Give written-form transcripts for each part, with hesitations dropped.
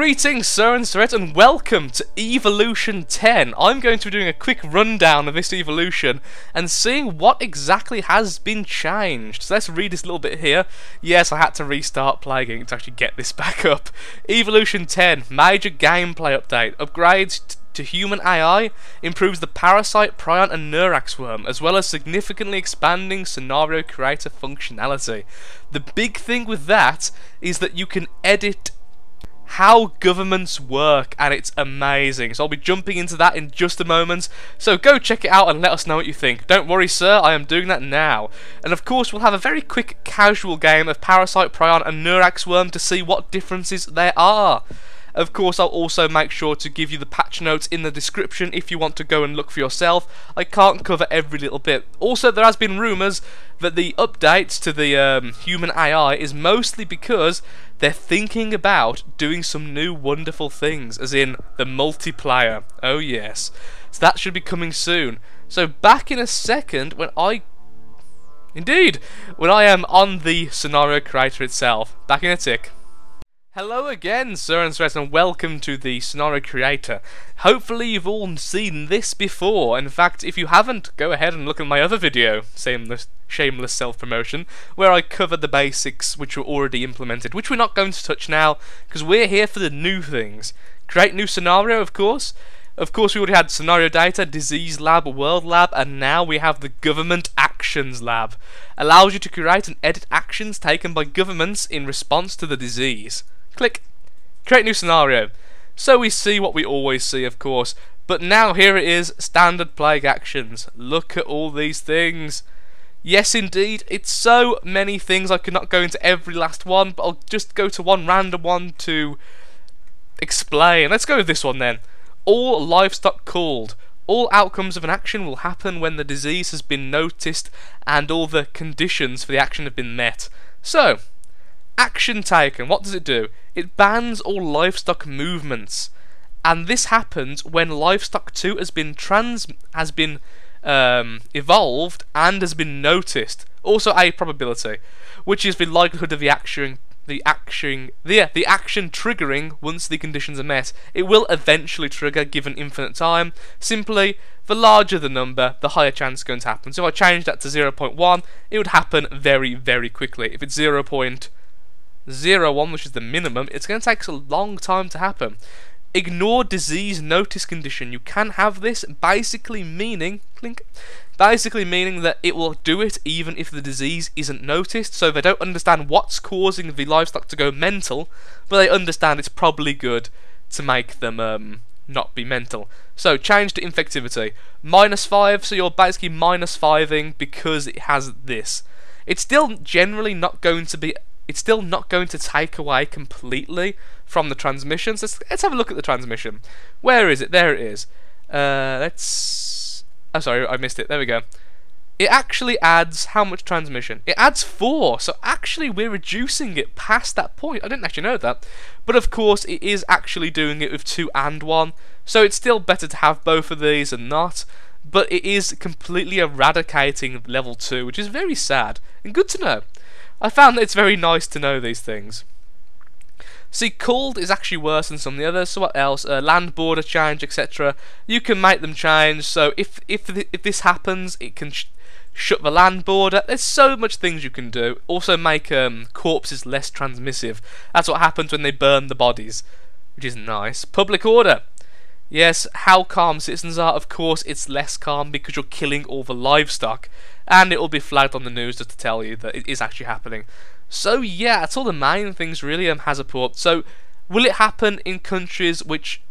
Greetings, Sir and Sirette, and welcome to Evolution 10. I'm going to be doing a quick rundown of this evolution and seeing what exactly has been changed. So let's read this little bit here. Yes, I had to restart playing to actually get this back up. Evolution 10, major gameplay update, upgrades to human AI, improves the Parasite, Prion and Neurax worm, as well as significantly expanding scenario creator functionality. The big thing with that is that you can edit how governments work, and it's amazing. So I'll be jumping into that in just a moment, so go check it out and let us know what you think. Don't worry, sir, I am doing that now. And of course we'll have a very quick casual game of Parasite, Prion and Neurax worm to see what differences there are. Of course, I'll also make sure to give you the patch notes in the description if you want to go and look for yourself. I can't cover every little bit. Also, there has been rumours that the updates to the human AI is mostly because they're thinking about doing some new wonderful things, as in the multiplayer. Oh yes. So that should be coming soon. So back in a second when I am on the scenario creator itself. Back in a tick. Hello again, Sir and Sirette, and welcome to the Scenario Creator. Hopefully you've all seen this before. In fact, if you haven't, go ahead and look at my other video, shameless self-promotion, where I covered the basics which were already implemented, which we're not going to touch now, because we're here for the new things. Create new scenario, of course. Of course, we already had Scenario Data, Disease Lab, World Lab, and now we have the Government Actions Lab. Allows you to create and edit actions taken by governments in response to the disease. Click. Create new scenario. So we see what we always see, of course. But now here it is, standard plague actions. Look at all these things. Yes, indeed, it's so many things. I could not go into every last one, but I'll just go to one random one to explain. Let's go with this one then. All livestock called. All outcomes of an action will happen when the disease has been noticed and all the conditions for the action have been met. So, action taken, what does it do? It bans all livestock movements, and this happens when livestock 2 has been evolved and has been noticed. Also a probability, which is the likelihood of the action triggering once the conditions are met. It will eventually trigger given infinite time. Simply, the larger the number, the higher chance it's going to happen. So if I change that to 0.1, it would happen very, very quickly. If it's 0.01, which is the minimum, it's going to take a long time to happen. Ignore disease notice condition. You can have this, basically meaning that it will do it even if the disease isn't noticed. So they don't understand what's causing the livestock to go mental, but they understand it's probably good to make them not be mental. So change to infectivity -5. So you're basically -5ing because it has this. It's still generally not going to be. It's still not going to take away completely from the transmissions. Let's have a look at the transmission. Where is it? There it is. Oh, sorry, I missed it. There we go. It actually adds how much transmission? It adds 4. So actually, we're reducing it past that point. I didn't actually know that. But of course, it is actually doing it with 2 and 1. So it's still better to have both of these and not. But it is completely eradicating level 2, which is very sad and good to know. I found that it's very nice to know these things. See, cold is actually worse than some of the others. So what else? Land border change, etc. You can make them change. So if this happens, it can shut the land border. There's so much things you can do. Also make corpses less transmissive. That's what happens when they burn the bodies, which is nice. Public order. Yes, how calm citizens are. Of course, it's less calm because you're killing all the livestock. And it will be flagged on the news just to tell you that it is actually happening. So yeah, that's all the main things really has a port. So will it happen in countries which...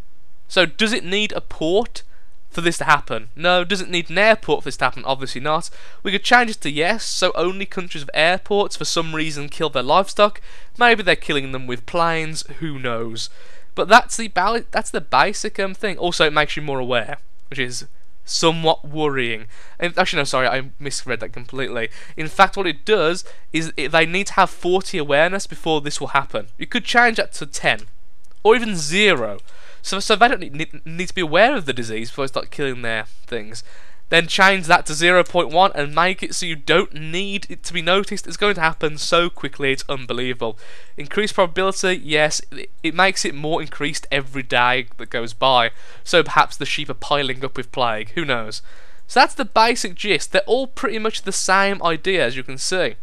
So does it need a port for this to happen? No. Does it need an airport for this to happen? Obviously not. We could change it to yes, so only countries with airports for some reason kill their livestock. Maybe they're killing them with planes, who knows. But that's the basic thing. Also, it makes you more aware, which is somewhat worrying. Actually, no, sorry, I misread that completely. In fact, what it does is they need to have 40 awareness before this will happen. You could change that to 10, or even 0. So they don't need to be aware of the disease before they start killing their things. then change that to 0.1 and make it so you don't need it to be noticed. It's going to happen so quickly, it's unbelievable. Increased probability, yes, it makes it more increased every day that goes by. So perhaps the sheep are piling up with plague, who knows. So that's the basic gist. They're all pretty much the same idea, as you can see,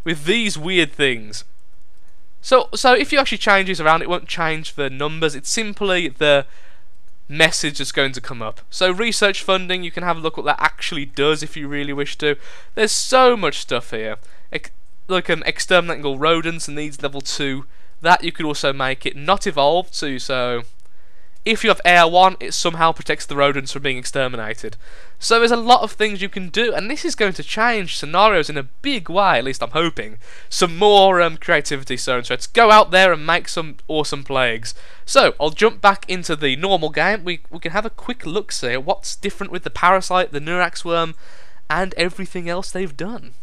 with these weird things. So if you actually change these around, it won't change the numbers, it's simply the message that's going to come up. So research funding, you can have a look what that actually does if you really wish to. There's so much stuff here. Like exterminating all rodents and needs level 2. That you could also make it not evolved to, so if you have Air 1, it somehow protects the rodents from being exterminated. So there's a lot of things you can do, and this is going to change scenarios in a big way, at least I'm hoping. Some more creativity, so let's go out there and make some awesome plagues. So, I'll jump back into the normal game. We can have a quick look, see at what's different with the Parasite, the Neurax worm, and everything else they've done.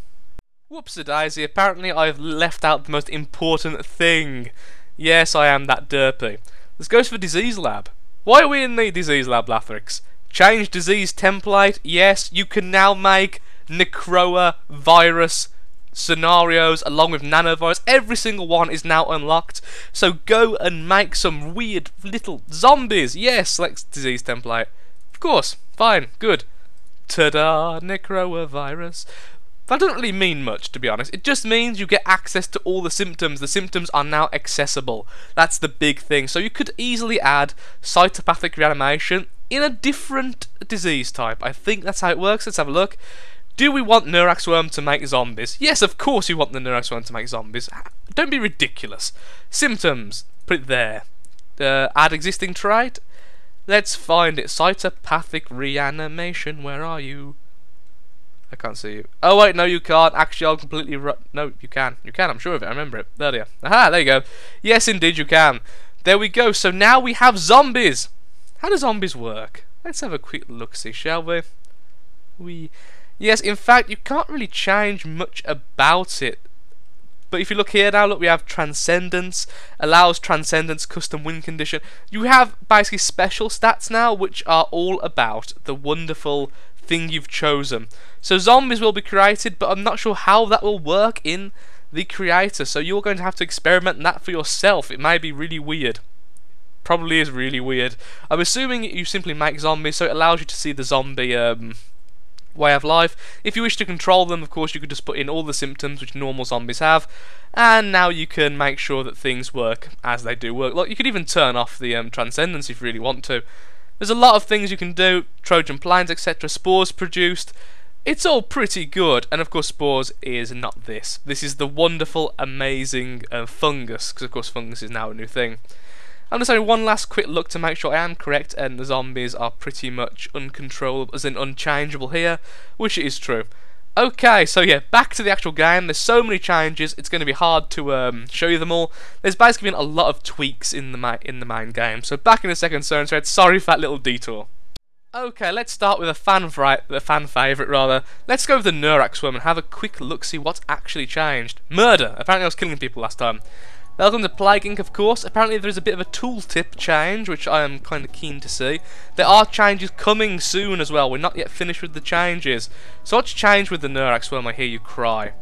Whoopsie-daisy, apparently I've left out the most important thing. Yes, I am that derpy. This goes for Disease Lab. Why are we in the Disease Lab, Lathrix? Change disease template. Yes, you can now make Necroa virus scenarios along with nanovirus. Every single one is now unlocked. So go and make some weird little zombies. Yes, select disease template. Of course, fine, good. Ta-da, Necroa virus. That doesn't really mean much, to be honest. It just means you get access to all the symptoms. The symptoms are now accessible. That's the big thing. So you could easily add cytopathic reanimation in a different disease type. I think that's how it works. Let's have a look. Do we want Neurax worm to make zombies? Yes, of course we want the Neurax worm to make zombies. Don't be ridiculous. Symptoms. Put it there. Add existing trait. Let's find it. Cytopathic reanimation. Where are you? I can't see you. Oh wait, no you can't. Actually, I'll completely no, you can. You can, I'm sure of it. I remember it. There you are. Aha, there you go. Yes, indeed you can. There we go. So now we have zombies. How do zombies work? Let's have a quick look-see, shall we? Yes, in fact, you can't really change much about it. But if you look here now, look, we have Transcendence, allows Transcendence custom win condition. You have basically special stats now, which are all about the wonderful thing you've chosen. So zombies will be created, but I'm not sure how that will work in the creator. So you're going to have to experiment that for yourself. It may be really weird. Probably is really weird. I'm assuming you simply make zombies, so it allows you to see the zombie way of life. If you wish to control them, of course, you could just put in all the symptoms which normal zombies have, and now you can make sure that things work as they do work. Look, you could even turn off the Transcendence if you really want to. There's a lot of things you can do, Trojan planes, etc. Spores produced. It's all pretty good, and of course spores is not this. This is the wonderful, amazing fungus, because of course fungus is now a new thing. I'm just having one last quick look to make sure I am correct, and the zombies are pretty much uncontrollable, as in unchangeable here, which is true. Okay, so yeah, back to the actual game. There's so many changes, it's going to be hard to show you them all. There's basically been a lot of tweaks in the main game. So back in a second, Thread. Sorry for that little detour. Okay, let's start with a fan favourite rather. Let's go with the Neurax worm and have a quick look, see what's actually changed. Murder. Apparently I was killing people last time. Welcome to Plague Inc, of course. Apparently there is a bit of a tooltip change, which I am kind of keen to see. There are changes coming soon as well. We're not yet finished with the changes. So what's changed with the Neurax worm? I hear you cry.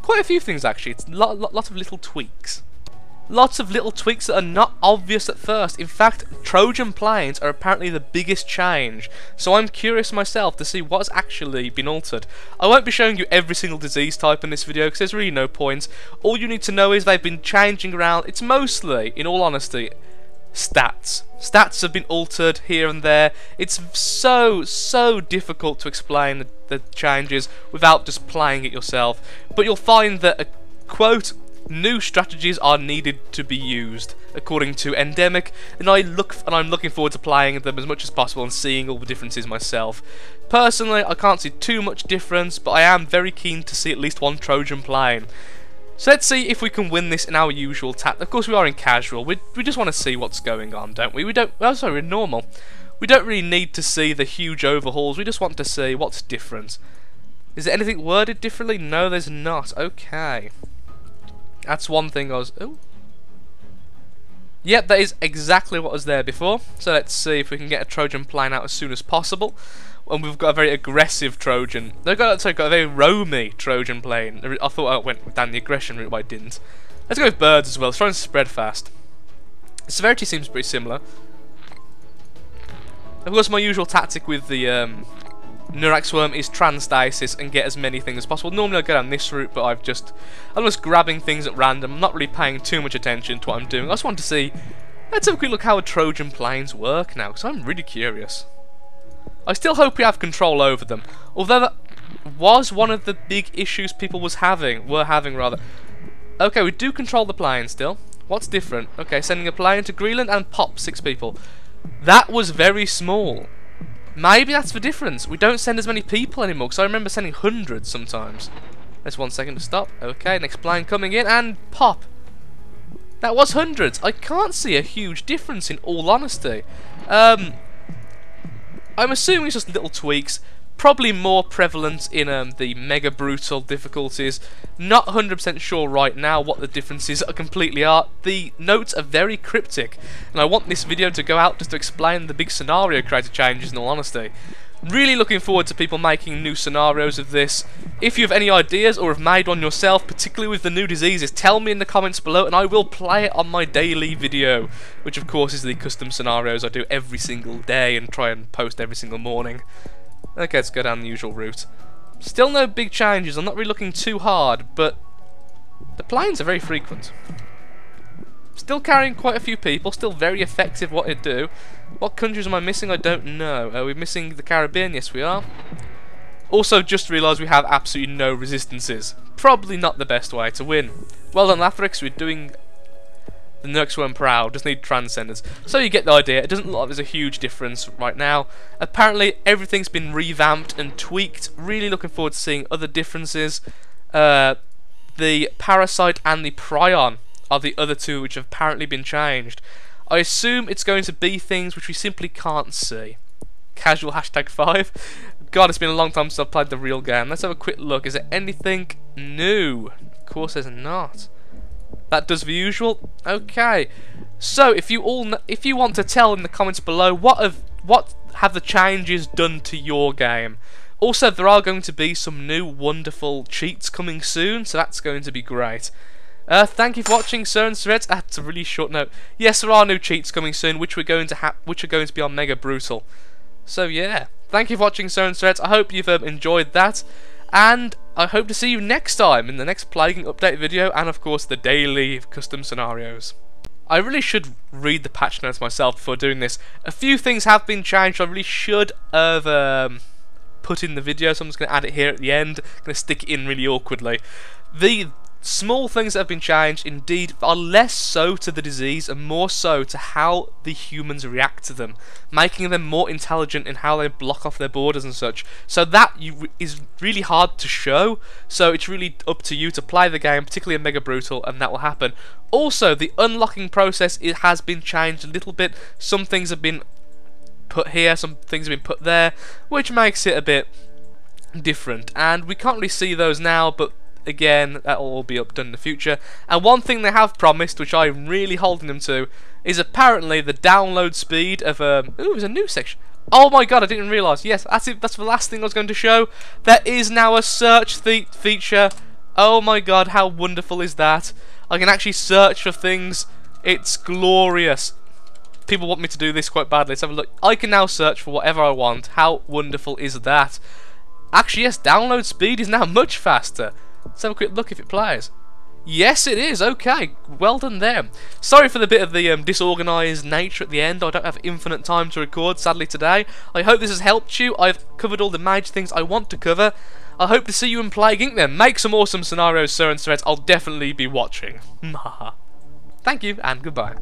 Quite a few things actually. It's lots of little tweaks. Lots of little tweaks that are not obvious at first. In fact, Trojan planes are apparently the biggest change. So I'm curious myself to see what's actually been altered. I won't be showing you every single disease type in this video because there's really no point. All you need to know is they've been changing around. It's mostly, in all honesty, stats. Stats have been altered here and there. It's so difficult to explain the changes without just playing it yourself. But you'll find that a quote, new strategies are needed to be used, according to Endemic, and I'm looking forward to playing them as much as possible and seeing all the differences myself. Personally, I can't see too much difference, but I am very keen to see at least one Trojan plane. So let's see if we can win this in our usual tact. Of course, we are in casual. We just want to see what's going on, don't we? We're normal. We don't really need to see the huge overhauls. We just want to see what's different. Is there anything worded differently? No, there's not. Okay. That's one thing I was... Oh. Yep, that is exactly what was there before. So let's see if we can get a Trojan plane out as soon as possible. and we've got a very aggressive Trojan. They've got a very roamy Trojan plane. I thought I went down the aggression route, but I didn't. Let's go with birds as well. Let's try and spread fast. The severity seems pretty similar. Of course, my usual tactic with the Nurak Swarm is transdiasis and get as many things as possible. Normally I go down this route, but I'm just grabbing things at random. I'm not really paying too much attention to what I'm doing. I just want to see. Let's have a quick look how Trojan planes work now, because I'm really curious. I still hope we have control over them, although that was one of the big issues people were having rather. Okay, we do control the plane still. What's different? Okay, sending a plane to Greenland and pop 6 people. That was very small. Maybe that's the difference. We don't send as many people anymore, because I remember sending hundreds sometimes. There's 1 second to stop. Okay, next plane coming in and pop. That was hundreds. I can't see a huge difference in all honesty. I'm assuming it's just little tweaks. Probably more prevalent in the Mega Brutal difficulties. Not 100% sure right now what the differences completely are. The notes are very cryptic, and I want this video to go out just to explain the big scenario creator changes in all honesty. Really looking forward to people making new scenarios of this. If you have any ideas or have made one yourself, particularly with the new diseases, tell me in the comments below and I will play it on my daily video, which of course is the custom scenarios I do every single day and try and post every single morning. Okay, let's go down the usual route. Still no big changes. I'm not really looking too hard, but the planes are very frequent. Still carrying quite a few people. Still very effective what it do. What countries am I missing? I don't know. Are we missing the Caribbean? Yes, we are. Also, just realised we have absolutely no resistances. Probably not the best way to win. Well done, Lathrix. We're doing the Nurak Swarm proud. Just need transcenders. So you get the idea. It doesn't look like there's a huge difference right now. Apparently everything's been revamped and tweaked. Really looking forward to seeing other differences. The Parasite and the Prion are the other two which have apparently been changed. I assume it's going to be things which we simply can't see. Casual #5. God, it's been a long time since I've played the real game. Let's have a quick look. Is there anything new? Of course there's not. That does the usual. Okay, so if you want to tell in the comments below what have the changes done to your game. Also, there are going to be some new wonderful cheats coming soon, so that's going to be great. Thank you for watching, Sir and Threads. That's a really short note. Yes, there are new cheats coming soon, which are going to be on Mega Brutal. So yeah, thank you for watching, Sir and Threads. I hope you've enjoyed that. And I hope to see you next time in the next Plaguing update video and of course the daily custom scenarios. I really should read the patch notes myself before doing this. A few things have been changed. I really should have put in the video, so I'm just going to add it here at the end. I'm going to stick it in really awkwardly. The small things that have been changed indeed are less so to the disease and more so to how the humans react to them, making them more intelligent in how they block off their borders and such. So that is really hard to show, so it's really up to you to play the game, particularly in Mega Brutal, and that will happen. Also, the unlocking process has been changed a little bit. Some things have been put here, some things have been put there, which makes it a bit different, and we can't really see those now, but again, that'll all be done in the future. And one thing they have promised, which I'm really holding them to, is apparently the download speed of ooh, there's a new section. Oh my god, I didn't realise. Yes, that's it. That's the last thing I was going to show. There is now a search feature. Oh my god, how wonderful is that? I can actually search for things. It's glorious. People want me to do this quite badly. Let's have a look. I can now search for whatever I want. How wonderful is that? Actually, yes, download speed is now much faster. Let's have a quick look if it plays. Yes, it is. Okay, well done there. Sorry for the bit of the disorganised nature at the end. I don't have infinite time to record, sadly, today. I hope this has helped you. I've covered all the major things I want to cover. I hope to see you in Plague Inc. then. Make some awesome scenarios, Sir and Threads. I'll definitely be watching. Thank you, and goodbye.